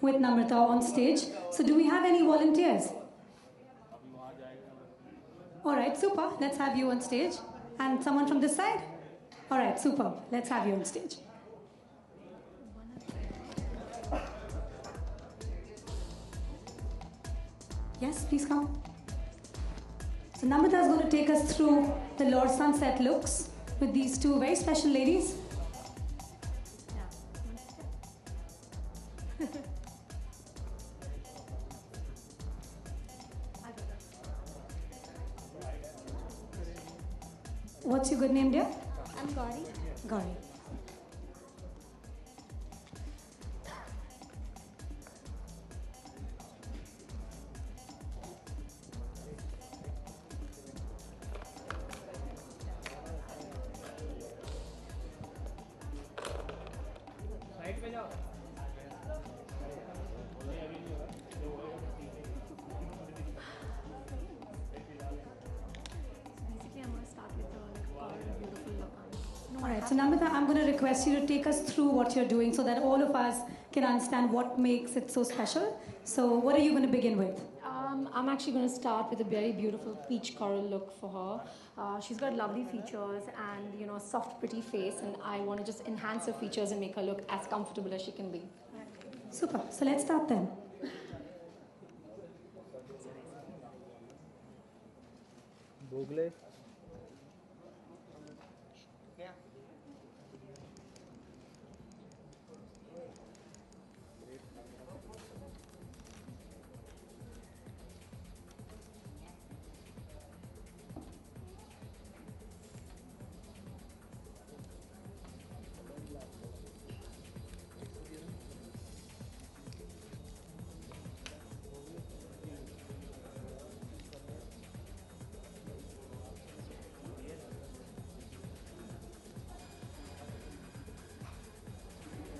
with Namrata on stage. So do we have any volunteers? All right, super. Let's have you on stage. And someone from this side? All right, super. Let's have you on stage. Yes, please come. So Namrata is going to take us through the Lord Sunset looks with these two very special ladies. What's your good name, dear? I'm Gauri. Gauri. Alright, so Namrata, I'm going to request you to take us through what you're doing so that all of us can understand what makes it so special. So what are you going to begin with? I'm actually going to start with a very beautiful peach coral look for her. She's got lovely features and, you know, a soft, pretty face, and I want to just enhance her features and make her look as comfortable as she can be. Super. So let's start then. Google.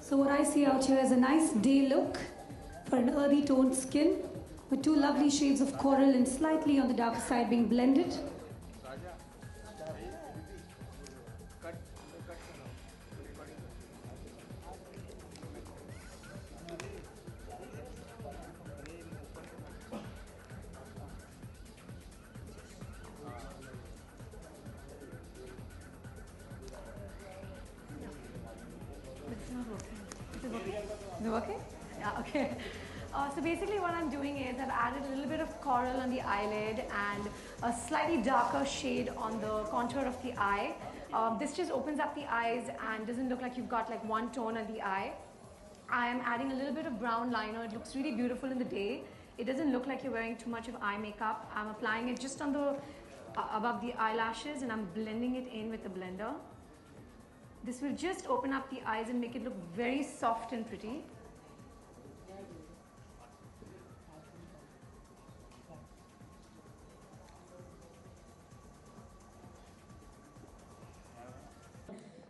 So what I see out here is a nice day look for an earthy toned skin with two lovely shades of coral and slightly on the darker side being blended. Is it working? Yeah, okay. So basically what I'm doing is I've added a little bit of coral on the eyelid and a slightly darker shade on the contour of the eye. This just opens up the eyes and doesn't look like you've got like one tone on the eye. I am adding a little bit of brown liner. It looks really beautiful in the day. It doesn't look like you're wearing too much of eye makeup. I'm applying it just on the above the eyelashes and I'm blending it in with the blender. This will just open up the eyes and make it look very soft and pretty.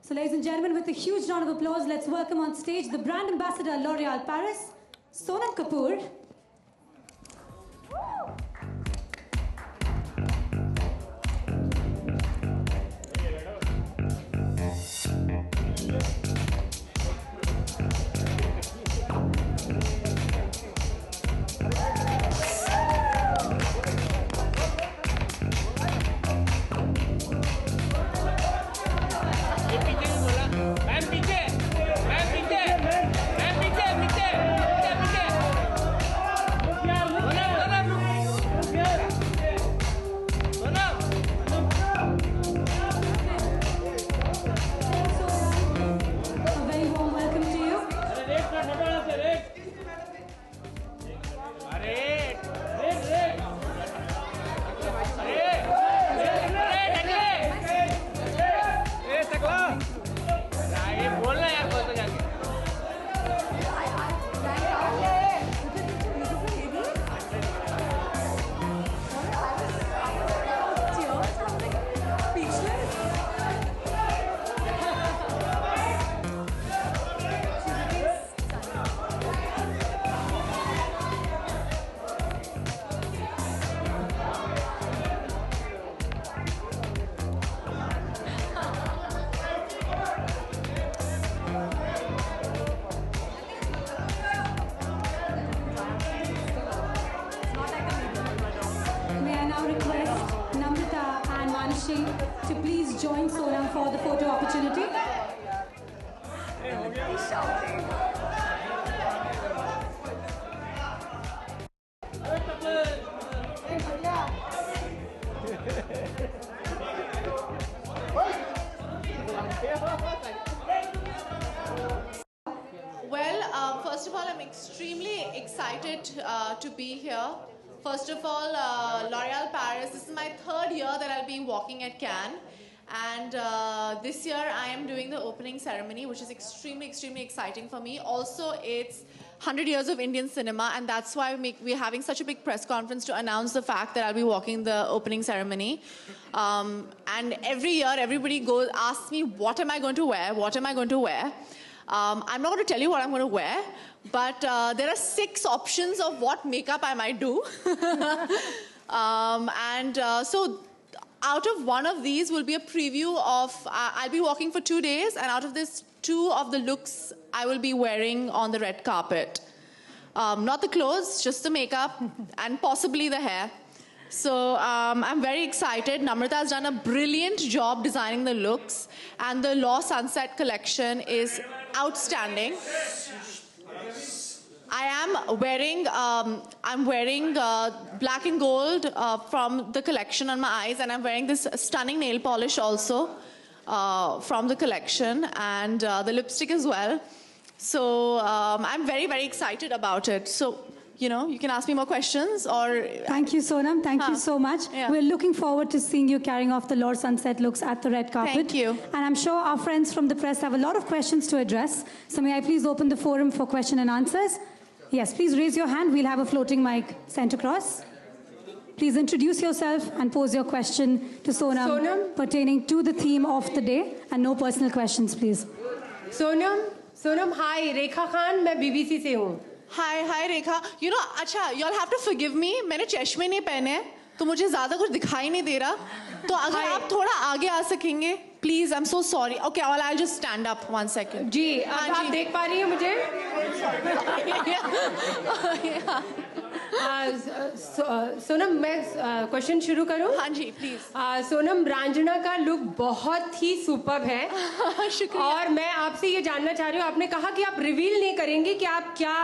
So ladies and gentlemen, with a huge round of applause, let's welcome on stage the brand ambassador L'Oreal Paris, Sonam Kapoor. please join Sonam for the photo opportunity. He's shouting. Well, first of all, I'm extremely excited to be here. First of all, L'Oréal Paris, this is my third year that I'll be walking at Cannes. And this year I am doing the opening ceremony, which is extremely, extremely exciting for me. Also, it's 100 years of Indian cinema, and that's why we're having such a big press conference to announce the fact that I'll be walking the opening ceremony. And every year, everybody asks me, what am I going to wear? What am I going to wear? I'm not going to tell you what I'm going to wear, but there are 6 options of what makeup I might do. So out of one of these will be a preview of, I'll be walking for 2 days, and out of this, 2 of the looks I will be wearing on the red carpet. Not the clothes, just the makeup, and possibly the hair. So I'm very excited. Namrata has done a brilliant job designing the looks, and the Law Sunset collection is outstanding. I am wearing, black and gold from the collection on my eyes, and I'm wearing this stunning nail polish also from the collection, and the lipstick as well. So I'm very, very excited about it. So, you know, you can ask me more questions or... Thank you, Sonam. Thank you so much. Yeah. We're looking forward to seeing you carrying off the L'Or Sunset looks at the red carpet. Thank you. And I'm sure our friends from the press have a lot of questions to address. So may I please open the forum for question and answers? Yes, please raise your hand. We'll have a floating mic sent across. Please introduce yourself and pose your question to Sonam pertaining to the theme of the day, and no personal questions, please. Sonam, hi, Rekha Khan, मैं BBC से हूँ. Hi Rekha. You know, अच्छा, you'll have to forgive me. मैंने चश्मे नहीं पहने हैं, तो मुझे ज़्यादा कुछ दिखाई नहीं दे रहा. तो अगर आप थोड़ा आगे आ सकेंगे, please, I'm so sorry. Okay, well, I'll just stand up 1 second. जी, अब आप देख पा रही हैं मुझे? सोनम, मैं क्वेश्चन शुरू करूं? हाँ जी, प्लीज. सोनम, रांझना का लुक बहुत ही सुपर्ब है. शुक्रिया. और मैं आपसे ये जानना चाह रही हूँ, आपने कहा कि आप रिवील नहीं करेंगे कि आप क्या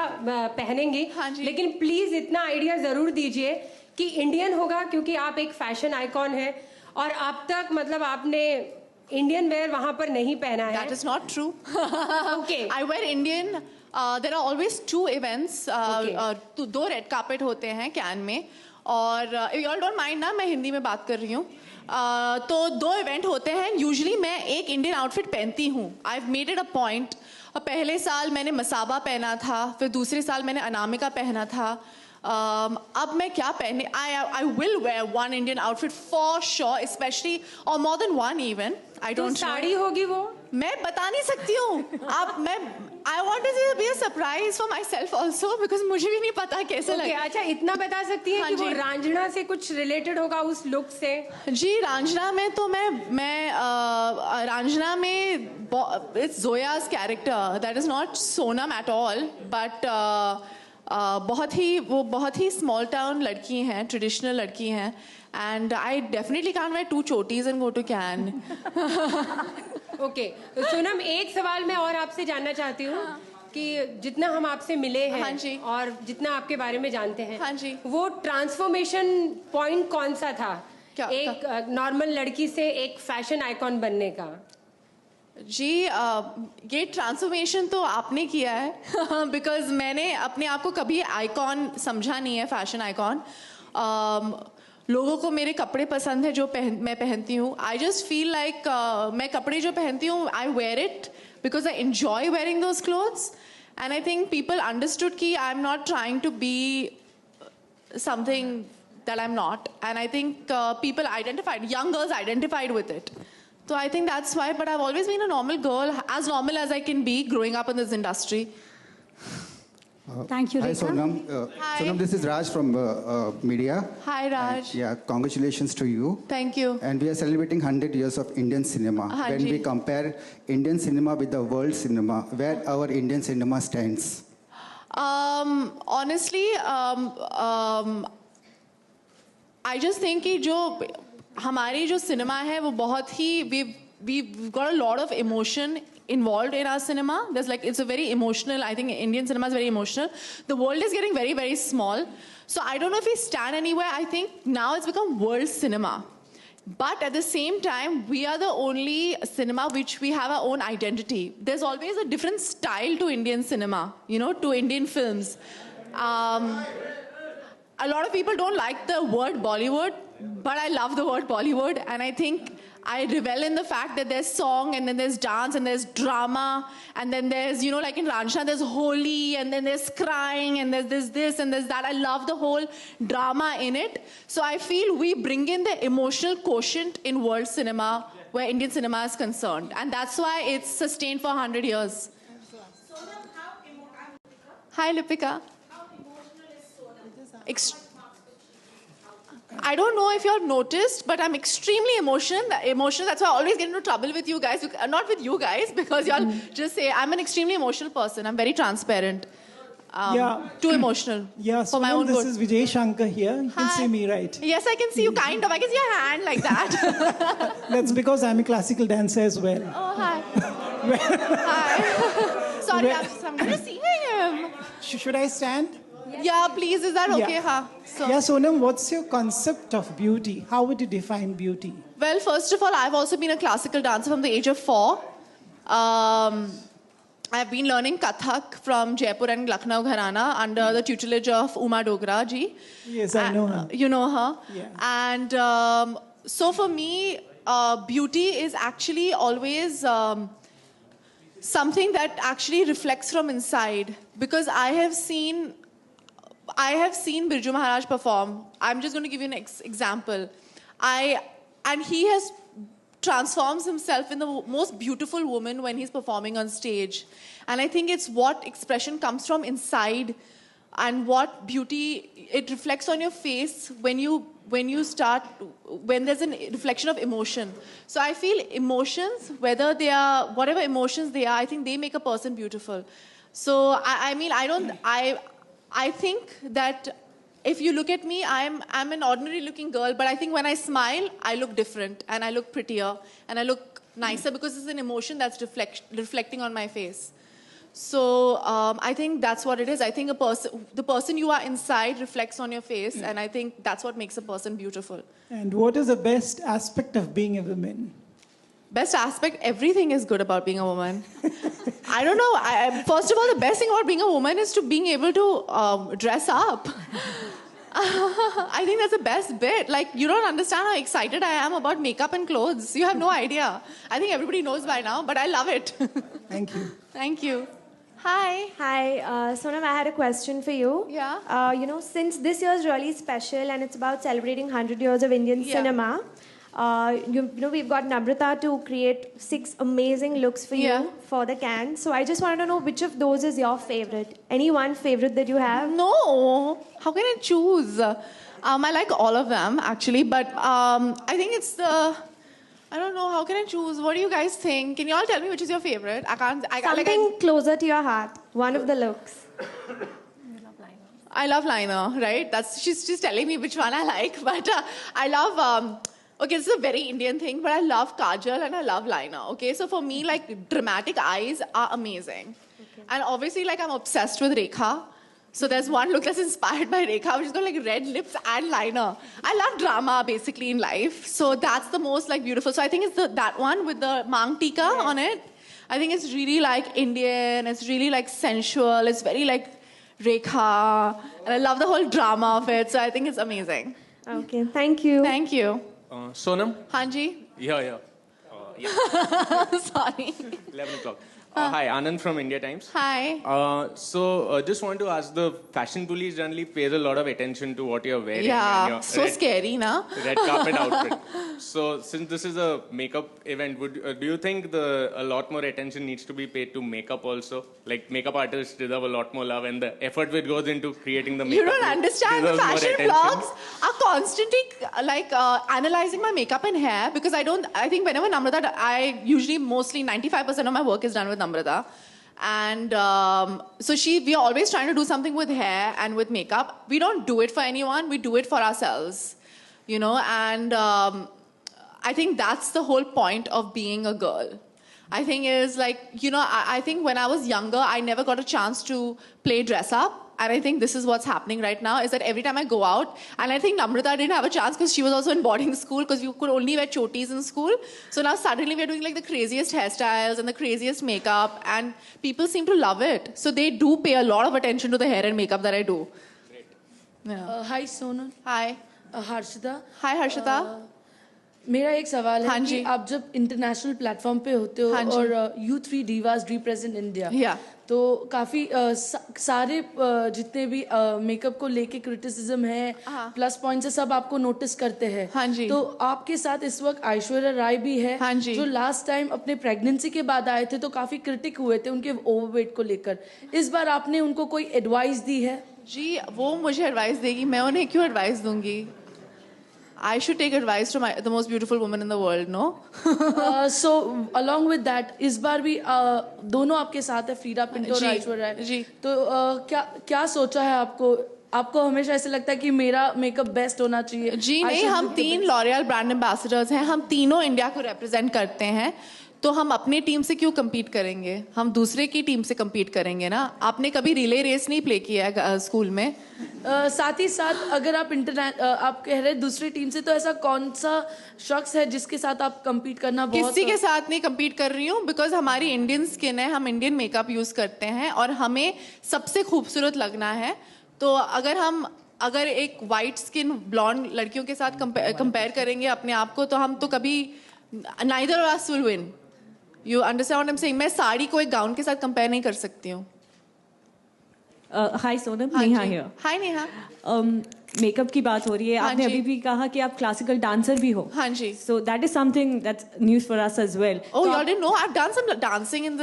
पहनेंगी. हाँ जी. लेकिन प्लीज इतना आइडिया जरूर दीजिए कि इंडियन होगा, क्योंकि आप एक फैशन आइकॉन है और अब तक मतलब आपने इंडियन वेयर वहां पर नहीं पहना है. That is not true. Okay. I wear Indian. There are always 2 events. तो 2 रेड कार्पेट होते हैं कैन में. और you all don't mind ना, मैं हिंदी में बात कर रही हूँ. तो 2 इवेंट होते हैं. यूजुअली मैं एक इंडियन आउटफिट पहनती हूँ. I've made it a point. पहले साल मैंने मसाबा पहना था, फिर दूसरे साल मैंने अनामिका पहना था. अब मैं क्या पहने? I will wear one Indian outfit for sure, especially, or more than one even. I don't know. Sari होगी वो? मैं बता नहीं सकती हूँ. I want to be a surprise for myself also, because मुझे भी नहीं पता कैसे लगे. अच्छा, इतना बता सकती हैं कि वो रांझना से कुछ रिलेटेड होगा उस लुक से? जी, रांझना में तो मैं रांझना में it's Zoya's character. That is not Sonam at all, but बहुत ही small town लड़की हैं, traditional लड़की हैं. And I definitely can't wear 2 chotis and go to Cannes. Okay, तो सोनम, एक सवाल मैं और आपसे जानना चाहती हूँ कि जितना हम आपसे मिले हैं, हाँ जी, और जितना आपके बारे में जानते हैं, हाँ जी, वो ट्रांसफॉर्मेशन पॉइंट कौन सा था? एक नॉर्मल लड़की से एक फैशन आइकॉन बनने का. जी, ये ट्रांसफॉर्मेशन तो आपने किया है. बिकॉज मैंने अपने आप को कभी आइकॉन समझा नहीं है, फैशन आइकॉन. लोगों को मेरे कपड़े पसंद है जो मैं पहनती हूँ. आई जस्ट फील लाइक मैं कपड़े जो पहनती हूँ, I wear it because I enjoy wearing those clothes. And I think people understood कि I am not trying to be something that I'm not. And I think people identified, young girls identified with it. So I think that's why, but I've always been a normal girl, as normal as I can be growing up in this industry. Thank you, Hi, Rekha. Sonam. Hi. Sonam, this is Raj from media. Hi, Raj. And, yeah, congratulations to you. Thank you. And we are celebrating 100 years of Indian cinema. Haan When ji. we compare Indian cinema with the world cinema, where our Indian cinema stands? Honestly, I just think कि जो हमारी जो cinema है वो बहुत ही we've got a lot of emotion involved in our cinema. There's like, it's a very emotional, I think Indian cinema is very emotional. The world is getting very, very small. So I don't know if we stand anywhere. I think now it's become world cinema. But at the same time, we are the only cinema which we have our own identity. There's always a different style to Indian cinema, you know, to Indian films. A lot of people don't like the word Bollywood, but I love the word Bollywood, and I think I revel in the fact that there's song, and then there's dance, and there's drama, and then there's, you know, like in Ranchna, there's Holi, and then there's crying, and there's this, and there's that. I love the whole drama in it. So I feel we bring in the emotional quotient in world cinema where Indian cinema is concerned, and that's why it's sustained for 100 years. Hi, Lipika. I don't know if you have noticed, but I'm extremely emotional. That's why I always get into trouble with you guys. Not with you guys, because y'all just say, I'm an extremely emotional person. I'm very transparent. Too emotional. Yeah, for my own this good. is Vijay Shankar here. You can Hi. see me, right? Yes, I can see you kind of. I can see your hand like that. That's because I'm a classical dancer as well. Oh, hi. Hi. Sorry, I'm going to see him. Should I stand? Yeah, please. Is that okay? Yeah. Huh? So, Yeah, Sonam, what's your concept of beauty? How would you define beauty? well, first of all, I've also been a classical dancer from the age of 4. I've been learning Kathak from Jaipur and Lucknow Gharana under the tutelage of Uma Dogra ji. Yes, I know her. You know her? Yeah. And so for me, beauty is actually always something that actually reflects from inside. Because I have seen Birju Maharaj perform. I'm just going to give you an example. And he has transforms himself in the most beautiful woman when he's performing on stage. And I think it's what expression comes from inside and what beauty, it reflects on your face when there's a reflection of emotion. So I feel emotions, whether they are, whatever emotions they are, I think they make a person beautiful. So I think that if you look at me, I'm an ordinary looking girl, but I think when I smile, I look different and I look prettier and I look nicer because it's an emotion that's reflecting on my face. So I think that's what it is. I think the person you are inside reflects on your face, and I think that's what makes a person beautiful. And what is the best aspect of being a woman? Best aspect, everything is good about being a woman. I don't know. First of all, the best thing about being a woman is to being able to dress up. I think that's the best bit. Like, you don't understand how excited I am about makeup and clothes. You have no idea. I think everybody knows by now, but I love it. Thank you. Thank you. Hi. Hi, Sonam, I had a question for you. Yeah. Since this year is really special and it's about celebrating 100 years of Indian cinema, we've got Namrata to create 6 amazing looks for you for the can. So I just wanted to know which of those is your favorite. Any one favorite that you have? No. How can I choose? I like all of them, actually. But I think it's I don't know. How can I choose? What do you guys think? Can you all tell me which is your favorite? Something closer to your heart. One of the looks. I love liner, right? She's telling me which one I like. But I love... Okay, this is a very Indian thing, but I love kajal and I love liner. Okay, so for me, like, dramatic eyes are amazing. Okay. And obviously, like, I'm obsessed with Rekha. So there's one look that's inspired by Rekha, which is got like red lips and liner. I love drama, basically, in life. So that's the most, like, beautiful. So I think it's that one with the Mang Tika on it. I think it's really, like, Indian. It's really, like, sensual. It's very, like, Rekha. And I love the whole drama of it. So I think it's amazing. Okay, thank you. Thank you. Sonam? Hanji? Yeah. Sorry. 11 o'clock. Hi, Anand from India Times. Hi. Just want to ask, the fashion police generally pays a lot of attention to what you're wearing. Yeah, and your so scary, na? Red carpet outfit. So since this is a makeup event, do you think a lot more attention needs to be paid to makeup also? Like, makeup artists deserve a lot more love, and the effort which goes into creating the makeup. You don't understand. The deserves more fashion attention. vlogs are constantly analyzing my makeup and hair, because I think whenever Namrata, mostly 95% of my work is done with Namrata. And so we are always trying to do something with hair and with makeup. We don't do it for anyone. We do it for ourselves, and I think that's the whole point of being a girl. I think is like, you know, I think when I was younger, I never got a chance to play dress up. And I think this is what's happening right now, is that every time I go out, and I think Namrata didn't have a chance because she was also in boarding school, because you could only wear chotis in school. So now suddenly we're doing like the craziest hairstyles and the craziest makeup, and people seem to love it. So they do pay a lot of attention to the hair and makeup that I do. Great. Yeah. Hi Sonal. Hi. Harshita. Hi Harshita. मेरा एक सवाल है हाँ कि जी। आप जब international platform पे होते हो हाँ जी। और you 3 divas represent India Yeah. तो काफ़ी सारे जितने भी मेकअप को लेके क्रिटिसिज्म है प्लस पॉइंट्स है सब आपको नोटिस करते हैं हाँ जी। तो आपके साथ इस वक्त ऐश्वर्या राय भी है हाँ जी। जो लास्ट टाइम अपने प्रेगनेंसी के बाद आए थे तो काफ़ी क्रिटिक हुए थे उनके ओवरवेट को लेकर इस बार आपने उनको कोई एडवाइस दी है जी वो मुझे एडवाइस देगी मैं उन्हें क्यों एडवाइस दूंगी I should take advice from the most beautiful woman in the world, no? So along with that, इस बार भी दोनों आपके साथ है फ्रीडा पिंटो और ऐश्वर्या राय जी तो क्या सोचा है आपको हमेशा ऐसे लगता है कि मेरा मेकअप बेस्ट होना चाहिए जी नहीं हम 3 लॉरियल ब्रांड एम्बेसडर्स हैं हम तीनों इंडिया को रिप्रेजेंट करते हैं तो हम अपनी टीम से क्यों compete करेंगे हम दूसरे की टीम से compete करेंगे ना आपने कभी रिले रेस नहीं प्ले किया है स्कूल में साथ ही साथ अगर आप आप कह रहे हैं दूसरी टीम से तो ऐसा कौन सा शख्स है जिसके साथ आप compete करना बहुत किसी के साथ नहीं compete कर रही हूँ बिकॉज हमारी इंडियन स्किन है हम इंडियन मेकअप यूज करते हैं और हमें सबसे खूबसूरत लगना है तो अगर एक वाइट स्किन ब्लॉन्ड लड़कियों के साथ कंपेयर करेंगे अपने आप को तो हम तो कभी neither of us will win You understand what I'm saying? मैं साड़ी को एक गाउन के साथ कंपेयर नहीं कर सकती हूँ hi Sonam Neha here hi Neha makeup की बात हो रही है आपने अभी भी कहा कि आप क्लासिकल डांसर भी हो हाँ जी so that is something that's news for us as well Oh, you didn't know? I've done some dancing in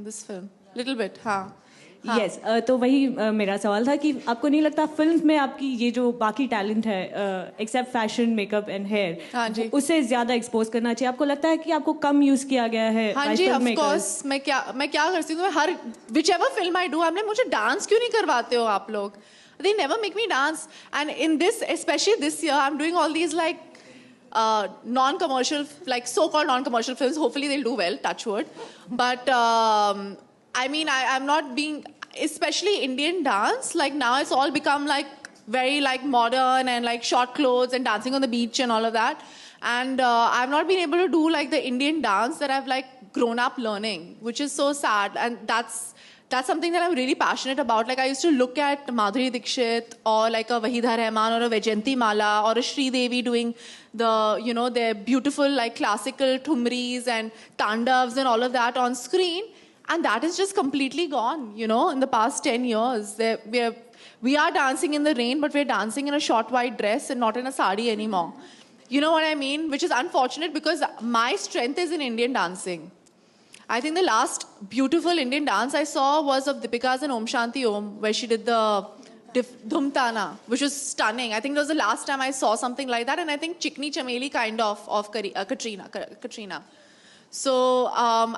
this film. Little bit, हाँ यस तो वही मेरा सवाल था कि आपको नहीं लगता फिल्म में आपकी ये जो बाकी टैलेंट है except fashion makeup and hair उससे ज्यादा एक्सपोज करना चाहिए आपको लगता है कि आपको कम यूज किया गया है हाँ जी ऑफ कोर्स मैं क्या करती हूँ हर whichever film I do आपने मुझे डांस क्यों नहीं करवाते हो आप लोग they never make me dance and in this especially this year I'm doing all these like non-commercial like so-called non-commercial films hopefully they'll do well touch wood but I mean, I'm not being, especially Indian dance, like now it's all become like very like modern and like short clothes and dancing on the beach and all of that. And I've not been able to do like the Indian dance that I've like grown up learning, which is so sad. And that's something that I'm really passionate about. Like I used to look at Madhuri Dixit or like a Waheeda Rehman or a Vaijayanti Mala or a Sri Devi doing their beautiful like classical thumris and tandavs and all of that on screen. And that is just completely gone, in the past 10 years. We are dancing in the rain, but we're dancing in a short white dress and not in a sari anymore. You know what I mean? Which is unfortunate because my strength is in Indian dancing. I think the last beautiful Indian dance I saw was of Deepika's and Om Shanti Om, where she did the Dhum Tana, which was stunning. I think it was the last time I saw something like that. And I think Chikni Chameli kind of Katrina. So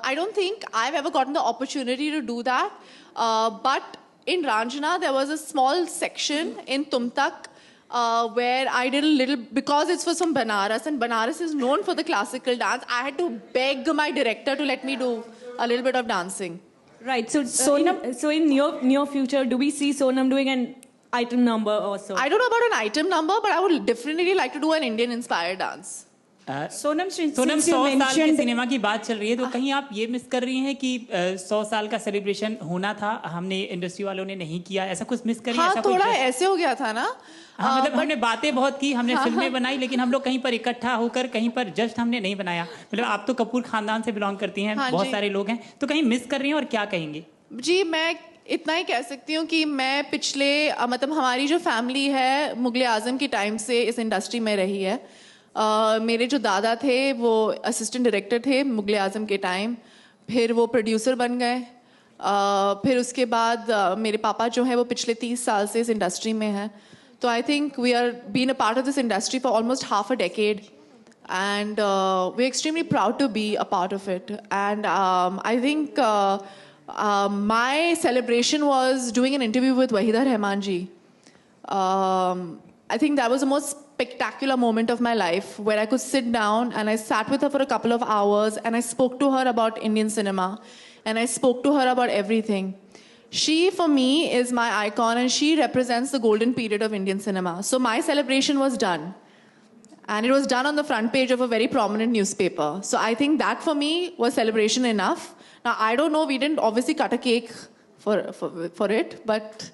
I don't think I've ever gotten the opportunity to do that. But in Ranjana, there was a small section in Tumtak where I did a little, because it's for some Banaras, and Banaras is known for the classical dance, I had to beg my director to let me do a little bit of dancing. Right. So in near future, do we see Sonam doing an item number or so? I don't know about an item number, but I would definitely like to do an Indian-inspired dance. Sonam 100 साल के cinema की बात चल रही है तो कहीं आप ये मिस कर रही हैं कि 100 साल का सेलिब्रेशन होना था हमने इंडस्ट्री वालों ने नहीं किया ऐसा कुछ मिस करी ऐसा थोड़ा ऐसे हो गया था ना हाँ मतलब हमने बातें बहुत की हमने फिल्में बनाई लेकिन हम लोग कहीं पर इकट्ठा होकर कहीं पर जस्ट हमने नहीं बनाया मतलब आप तो कपूर खानदान से बिलोंग करती हैं बहुत सारे लोग हैं तो कहीं मिस कर रही हैं और क्या कहेंगे जी मैं इतना ही कह सकती हूँ कि मैं पिछले मतलब हमारी जो फैमिली है मुगल आजम के टाइम से इस इंडस्ट्री में रही है मेरे जो दादा थे वो असिस्टेंट डायरेक्टर थे मुगल आजम के टाइम फिर वो प्रोड्यूसर बन गए फिर उसके बाद मेरे पापा जो हैं वो पिछले 30 साल से इस इंडस्ट्री में हैं तो I think we are been a part of this industry for almost half a decade and we extremely proud to be a part of it and I think my celebration was doing an interview with Waheeda Rahman ji I think that was the most spectacular moment of my life where I could sit down and I sat with her for a couple of hours and I spoke to her about Indian cinema and I spoke to her about everything. She, for me, is my icon and she represents the golden period of Indian cinema. So my celebration was done. And it was done on the front page of a very prominent newspaper. So I think that for me was celebration enough. Now, I don't know, we didn't obviously cut a cake for it, but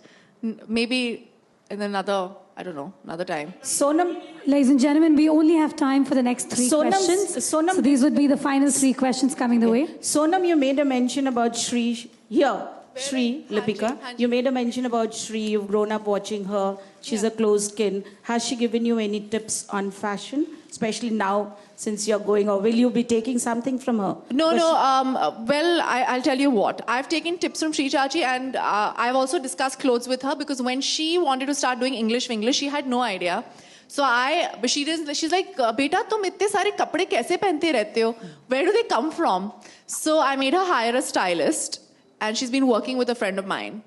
maybe in another, I don't know, another time. Sonam, ladies and gentlemen, we only have time for the next three questions. Sonam, so these would be the final three questions coming the way. Sonam, you made a mention about Shri here. Shri, Lipika, you made a mention about Shri. You've grown up watching her. She's a close kin. Has she given you any tips on fashion, especially now since you're going, or will you be taking something from her? No. Well, I'll tell you what. I've taken tips from Shri Chachi and I've also discussed clothes with her because when she wanted to start doing English, she had no idea. So she's like, beta, tum itte sare kapde kaise pehante rehte ho? Where do they come from? So I made her hire a stylist. And she's been working with a friend of mine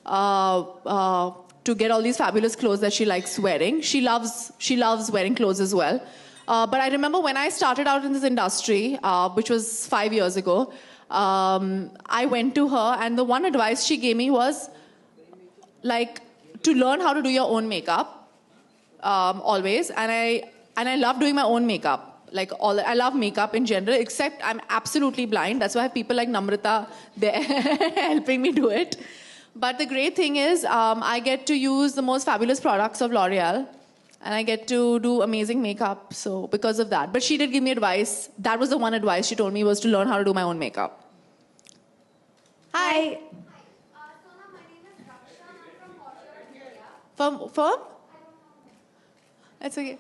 to get all these fabulous clothes that she likes wearing. She loves wearing clothes as well. But I remember when I started out in this industry, which was 5 years ago, I went to her and the one advice she gave me was like to learn how to do your own makeup always. And I love doing my own makeup. I love makeup in general, except I'm absolutely blind. That's why I have people like Namrata there helping me do it. But the great thing is I get to use the most fabulous products of L'Oreal and I get to do amazing makeup. So because of that. But she did give me advice. That was the one advice she told me was to learn how to do my own makeup. Hi. From? That's okay.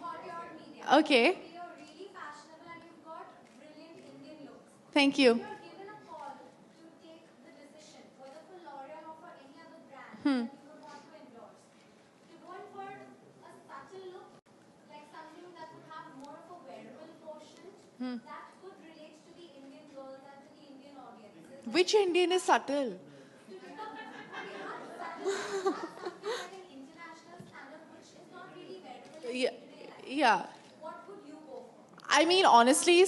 Okay. Thank you. Which Indian is subtle? Yeah. I mean, honestly,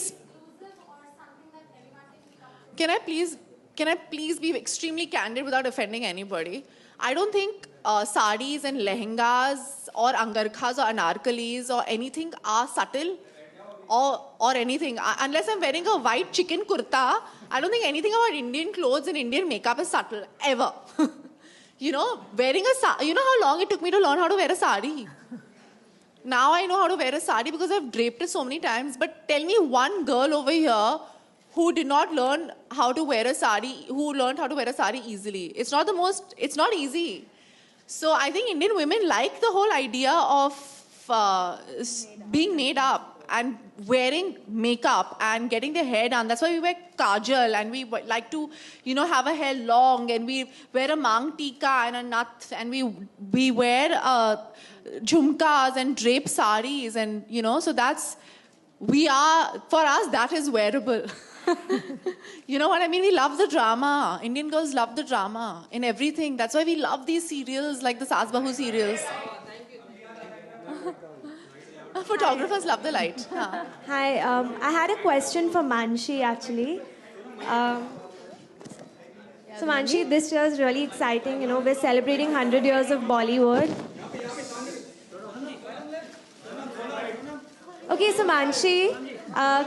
can I please be extremely candid without offending anybody? I don't think saris and lehengas or angarkhas or anarkalis or anything are subtle or anything. Unless I'm wearing a white chicken kurta, I don't think anything about Indian clothes and Indian makeup is subtle, ever. You know, you know how long it took me to learn how to wear a sari? Now I know how to wear a sari because I've draped it so many times. But tell me one girl over here who did not learn how to wear a sari, who learned how to wear a sari easily. It's not easy. So I think Indian women like the whole idea of being made up and wearing makeup and getting their hair done. That's why we wear kajal and we like to, have a hair long and we wear a mang tika and a nut and we wear jhumkas and drape saris and, so for us, that is wearable. You know what I mean? We love the drama. Indian girls love the drama in everything. That's why we love these serials like the Saas Bahu serials. Photographers love the light. Hi, I had a question for Manshi actually. So Manshi, this year is really exciting. We're celebrating 100 years of Bollywood. Okay, so Manshi,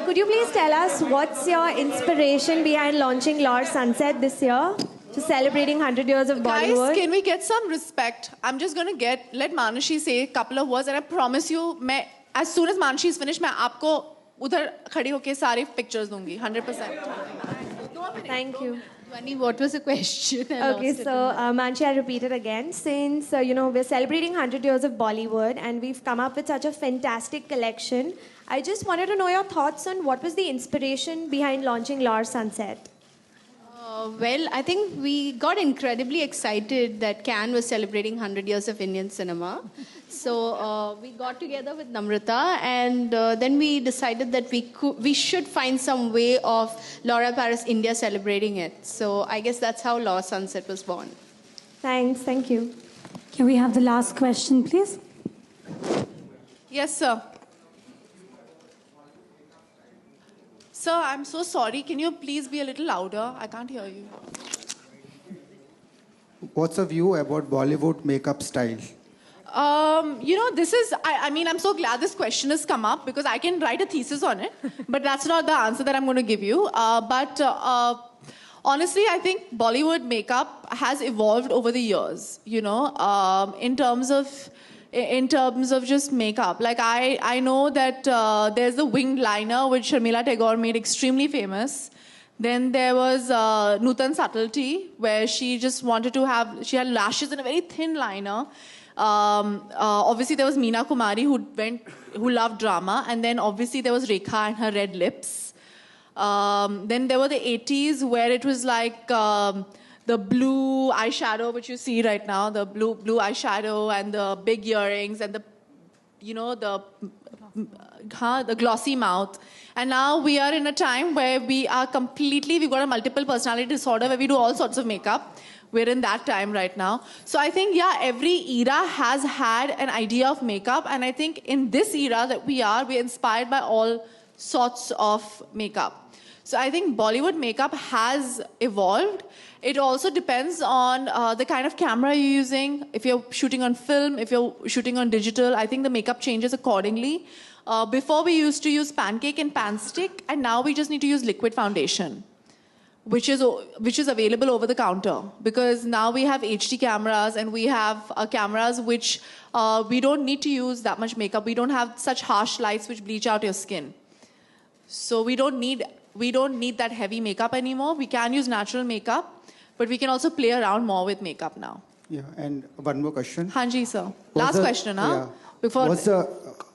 could you please tell us what's your inspiration behind launching Lord Sunset this year? To celebrating 100 years of Bollywood. Guys, can we get some respect? I'm just going to let Manshi say a couple of words and I promise you, as soon as Manshi is finished, मैं आपको उधर खड़ी होके सारी pictures दूंगी, 100%. Thank you. Vani, what was the question? Okay, so Manshi, I'll repeat it again. Since, we're celebrating 100 years of Bollywood and we've come up with such a fantastic collection, I just wanted to know your thoughts on what was the inspiration behind launching Lord Sunset? Well, I think we got incredibly excited that Cannes was celebrating 100 years of Indian cinema. So we got together with Namrata and then we decided that we should find some way of L'Oréal Paris India celebrating it. So I guess that's how Lord Sunset was born. Thanks, thank you. Can we have the last question, please? Yes, sir. Sir, I'm so sorry. Can you please be a little louder? I can't hear you. What's your view about Bollywood makeup style? This is, I mean, I'm so glad this question has come up because I can write a thesis on it, but that's not the answer that I'm going to give you. Honestly, I think Bollywood makeup has evolved over the years, in terms of just makeup. Like, I know that there's the winged liner, which Sharmila Tagore made extremely famous. Then there was Nutan Subtlety, where she just wanted to she had lashes and a very thin liner. Obviously, there was Meena Kumari, who loved drama. And then, obviously, there was Rekha and her red lips. Then there were the 80s, where it was like the blue eyeshadow, which you see right now, the blue eyeshadow and the big earrings and the glossy mouth. And now we are in a time where we've got a multiple personality disorder where we do all sorts of makeup. We're in that time right now. So I think, every era has had an idea of makeup. And I think in this era that we're inspired by all sorts of makeup. So I think Bollywood makeup has evolved. It also depends on the kind of camera you're using. If you're shooting on film, if you're shooting on digital, I think the makeup changes accordingly. Before we used to use pancake and pan stick, and now we just need to use liquid foundation, which is available over the counter. Because now we have HD cameras and we have cameras which we don't need to use that much makeup. We don't have such harsh lights which bleach out your skin. So we don't need that heavy makeup anymore. We can use natural makeup, but we can also play around more with makeup now. Yeah, and one more question. Hanji, sir. Last question, huh? Yeah.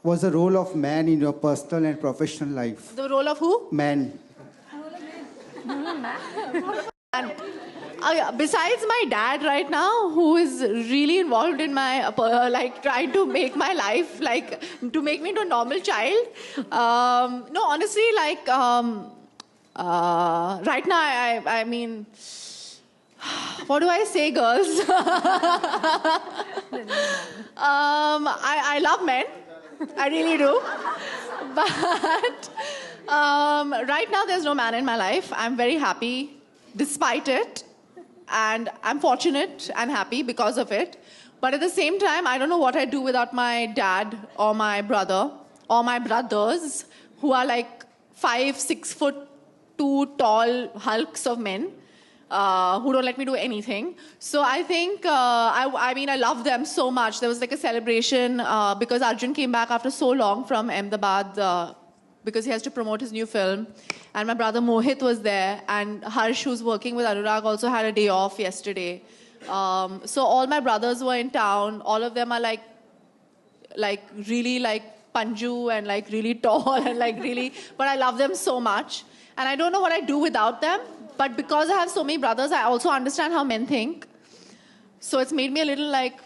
What's the role of man in your personal and professional life? The role of who? Man. Besides my dad right now, who is really involved in my, trying to make my life, to make me into a normal child. No, honestly, right now, I mean, what do I say, girls? I love men. I really do. But right now, there's no man in my life. I'm very happy despite it. And I'm fortunate and happy because of it. But at the same time, I don't know what I'd do without my dad or my brother or my brothers, who are like 5'6" tall hulks of men who don't let me do anything. So I think, I love them so much. There was like a celebration because Arjun came back after so long from Ahmedabad because he has to promote his new film. And my brother Mohit was there, and Harsh, who's working with Anurag, also had a day off yesterday. So all my brothers were in town. All of them are like really Panju and like really tall and like really, but I love them so much. And I don't know what I'd do without them, but because I have so many brothers, I also understand how men think. So it's made me a little like...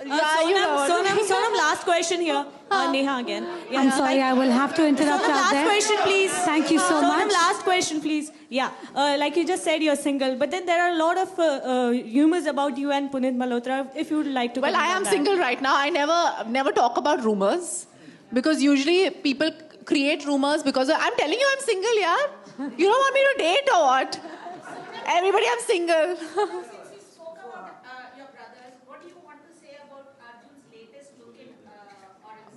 Sonam, last question here. Neha again. Yeah, I'm sorry, I will have to interrupt Sonam, out there. last question, please. Thank you so much. Sonam, last question, please. Yeah, like you just said, you're single, but then there are a lot of rumors about you and Punit Malhotra. If you would like to. Well, I am single right now. I never talk about rumors because usually people create rumors because I'm telling you I'm single, yeah. You don't want me to date or what? Everybody, I'm single.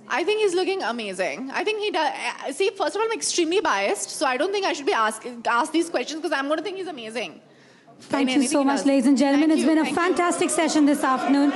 I think he's looking amazing. I think he does. See, first of all, I'm extremely biased, so I don't think I should be asked these questions because I'm going to think he's amazing. Thank you so much, ladies and gentlemen. It's been a fantastic session this afternoon.